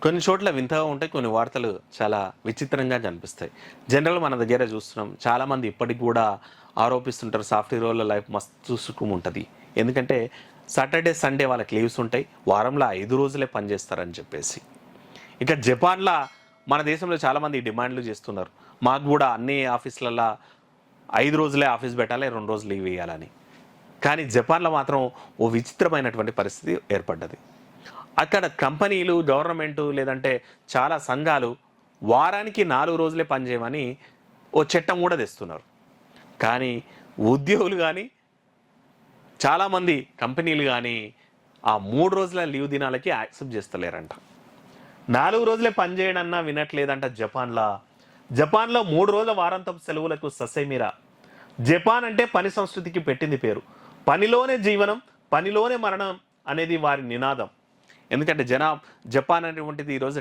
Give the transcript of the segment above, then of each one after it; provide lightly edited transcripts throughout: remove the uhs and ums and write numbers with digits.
కొన్ని చోట్ల వింతగా ఉంటాయి. కొన్ని వార్తలు చాలా విచిత్రంగా కనిపిస్తాయి. జనరల్ మన దగ్గర చూస్తున్నాం. చాలామంది ఇప్పటికి కూడా ఆరోపిస్తుంటారు సాఫ్ట్‌వేర్ వాళ్ళ లైఫ్ మస్తు సుఖముంటది. ఎందుకంటే సాటర్‌డే, సండే వాళ్ళకి లీవ్స్ ఉంటాయి. వారంలో 5 రోజులే పని చేస్తారని చెప్పేసి. ఇక జపాన్‌ల మన దేశంలో చాలామంది డిమాండ్‌లు చేస్తున్నారు. మాకు గూడా అన్ని ఆఫీస్‌లల్లా 5 రోజులే ఆఫీస్ పెట్టాలి, 2 రోజులు లీవ్ ఇయ్యాలని. కానీ జపాన్‌లో మాత్రం ఓ విచిత్రమైనటువంటి పరిస్థితి ఏర్పడ్డది. అక్కడ కంపెనీలు, గవర్నమెంటు లేదంటే చాలా సంఘాలు వారానికి 4 రోజులే పనిచేయమని ఓ చట్టం కూడా తెస్తున్నారు. కానీ ఉద్యోగులు కానీ, చాలామంది కంపెనీలు కానీ ఆ 3 రోజుల లీవ్ దినాలకి యాక్సెప్ట్ చేస్తలేరంట. 4 రోజులే పనిచేయడన్నా వినట్లేదంట జపాన్‌లో. జపాన్‌లో 3 రోజుల వారాంతపు సెలవులకు ససేమిరా. జపాన్ అంటే పని సంస్కృతికి పెట్టింది పేరు. పనిలోనే జీవనం, పనిలోనే మరణం అనేది వారి నినాదం. ఎందుకంటే జపాన్ అనేటువంటిది ఈరోజు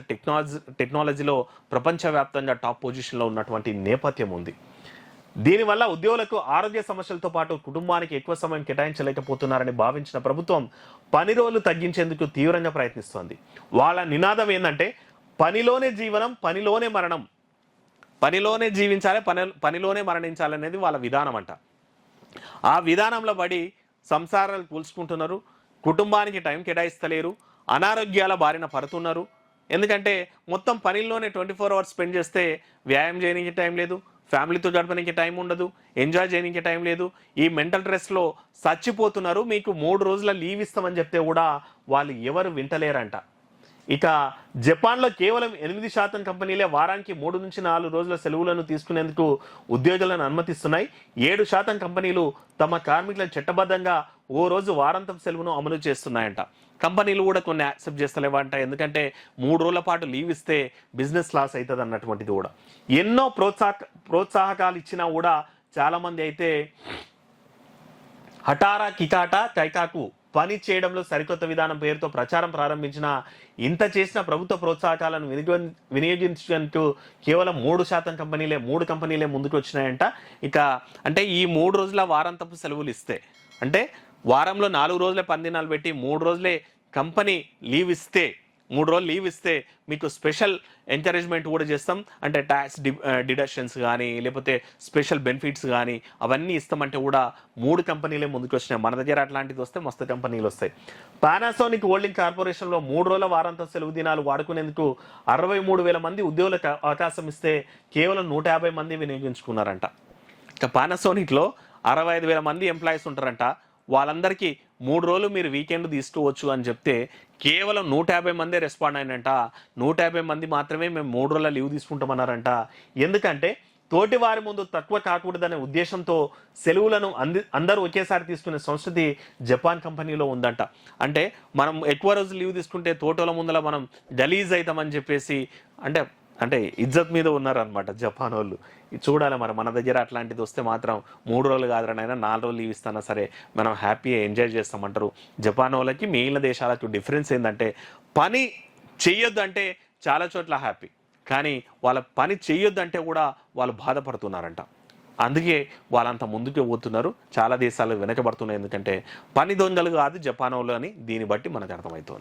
టెక్నాలజీలో ప్రపంచవ్యాప్తంగా టాప్ పొజిషన్లో ఉన్నటువంటి నేపథ్యం ఉంది. దీనివల్ల ఉద్యోగులకు ఆరోగ్య సమస్యలతో పాటు కుటుంబానికి ఎక్కువ సమయం కేటాయించలేకపోతున్నారని భావించిన ప్రభుత్వం పని రోజులు తగ్గించేందుకు తీవ్రంగా ప్రయత్నిస్తోంది. వాళ్ళ నినాదం ఏంటంటే పనిలోనే జీవనం, పనిలోనే మరణం. పనిలోనే జీవించాలి, పనిలోనే మరణించాలనేది వాళ్ళ విధానం అంట. ఆ విధానంలో పడి సంసారాలు కూల్చుకుంటున్నారు, కుటుంబానికి టైం కేటాయిస్తలేరు, అనారోగ్యాల బారిన పడుతున్నారు. ఎందుకంటే మొత్తం పనిలోనే 24 అవర్స్ స్పెండ్ చేస్తే వ్యాయామం చేయడానికి టైం లేదు, ఫ్యామిలీతో గడపడానికి టైం ఉండదు, ఎంజాయ్ చేయడానికి టైం లేదు. ఈ మెంటల్ స్ట్రెస్లో చచ్చిపోతున్నారు. మీకు 3 రోజుల లీవ్ ఇస్తామని చెప్తే కూడా వాళ్ళు ఎవరు వింటలేరంట. ఇక జపాన్లో కేవలం 8% కంపెనీలే వారానికి 3 నుంచి 4 రోజుల సెలవులను తీసుకునేందుకు ఉద్యోగులను అనుమతిస్తున్నాయి. 7% కంపెనీలు తమ కార్మికులను చట్టబద్ధంగా ఓ రోజు వారాంతం సెలవును అమలు చేస్తున్నాయంట. కంపెనీలు కూడా కొన్ని యాక్సెప్ట్ చేస్తలేవంట. ఎందుకంటే 3 రోజుల పాటు లీవ్ ఇస్తే బిజినెస్ లాస్ అవుతుంది అన్నటువంటిది కూడా. ఎన్నో ప్రోత్సాహకాలు ఇచ్చినా కూడా చాలామంది అయితే హటారా కికాటా కైకాకు పని చేయడంలో సరికొత్త విధానం పేరుతో ప్రచారం ప్రారంభించిన ఇంత చేసిన ప్రభుత్వ ప్రోత్సాహకాలను వినియోగించేందుకు కేవలం 3% కంపెనీలే 3 కంపెనీలే ముందుకు వచ్చినాయంట. ఇక అంటే ఈ 3 రోజుల వారాంతపు సెలవులు ఇస్తే, అంటే వారంలో 4 రోజులే పని దినాలు పెట్టి 3 రోజులే కంపెనీ లీవ్ ఇస్తే, 3 రోజులు లీవ్ ఇస్తే మీకు స్పెషల్ ఎంకరేజ్మెంట్ కూడా చేస్తాం. అంటే ట్యాక్స్ డిడక్షన్స్ కానీ లేకపోతే స్పెషల్ బెనిఫిట్స్ కానీ అవన్నీ ఇస్తామంటే కూడా 3 కంపెనీలే ముందుకు వచ్చినాయి. మన దగ్గర అట్లాంటిది వస్తే మస్తు కంపెనీలు వస్తాయి. పానాసోనిక్ హోల్డింగ్ కార్పొరేషన్లో 3 రోజుల వారాంత సెలవు దినాలు వాడుకునేందుకు 63,000 మంది ఉద్యోగులకు అవకాశం ఇస్తే కేవలం 150 మంది వినియోగించుకున్నారంట. ఇక పానాసోనిక్లో 65,000 మంది ఎంప్లాయీస్ ఉంటారంట. వాళ్ళందరికీ 3 రోజులు మీరు వీకెండ్ తీసుకోవచ్చు అని చెప్తే కేవలం 150 మందే రెస్పాండ్ అయినంట. 150 మంది మాత్రమే మేము 3 రోజుల లీవ్ తీసుకుంటామన్నారంట. ఎందుకంటే తోటి వారి ముందు తక్కువ కాకూడదనే ఉద్దేశంతో సెలవులను అందరూ ఒకేసారి తీసుకునే సంస్కృతి జపాన్ కంపెనీలో ఉందంట. అంటే మనం ఎక్కువ రోజులు లీవ్ తీసుకుంటే తోటల ముందర మనం గలీజ్ అవుతామని చెప్పేసి అంటే ఇజ్జత్ మీద ఉన్నారనమాట జపాన్ వాళ్ళు. చూడాలి మరి మన దగ్గర అట్లాంటిది వస్తే మాత్రం 3 రోజులు కాదురనైనా 4 రోజులు లీవ్ ఇస్తానా సరే మనం హ్యాపీగా ఎంజాయ్ చేస్తామంటారు. జపాన్ వాళ్ళకి మిగిలిన దేశాలకు డిఫరెన్స్ ఏంటంటే పని చెయ్యొద్దు అంటే చాలా చోట్ల హ్యాపీ, కానీ వాళ్ళ పని చెయ్యొద్దు అంటే కూడా వాళ్ళు బాధపడుతున్నారంట. అందుకే వాళ్ళంత ముందుకే పోతున్నారు. చాలా దేశాలు వెనకబడుతున్నాయి. ఎందుకంటే పని దొంగలు కాదు జపాన్ వాళ్ళు అని దీన్ని బట్టి మనకు అర్థమవుతుంది.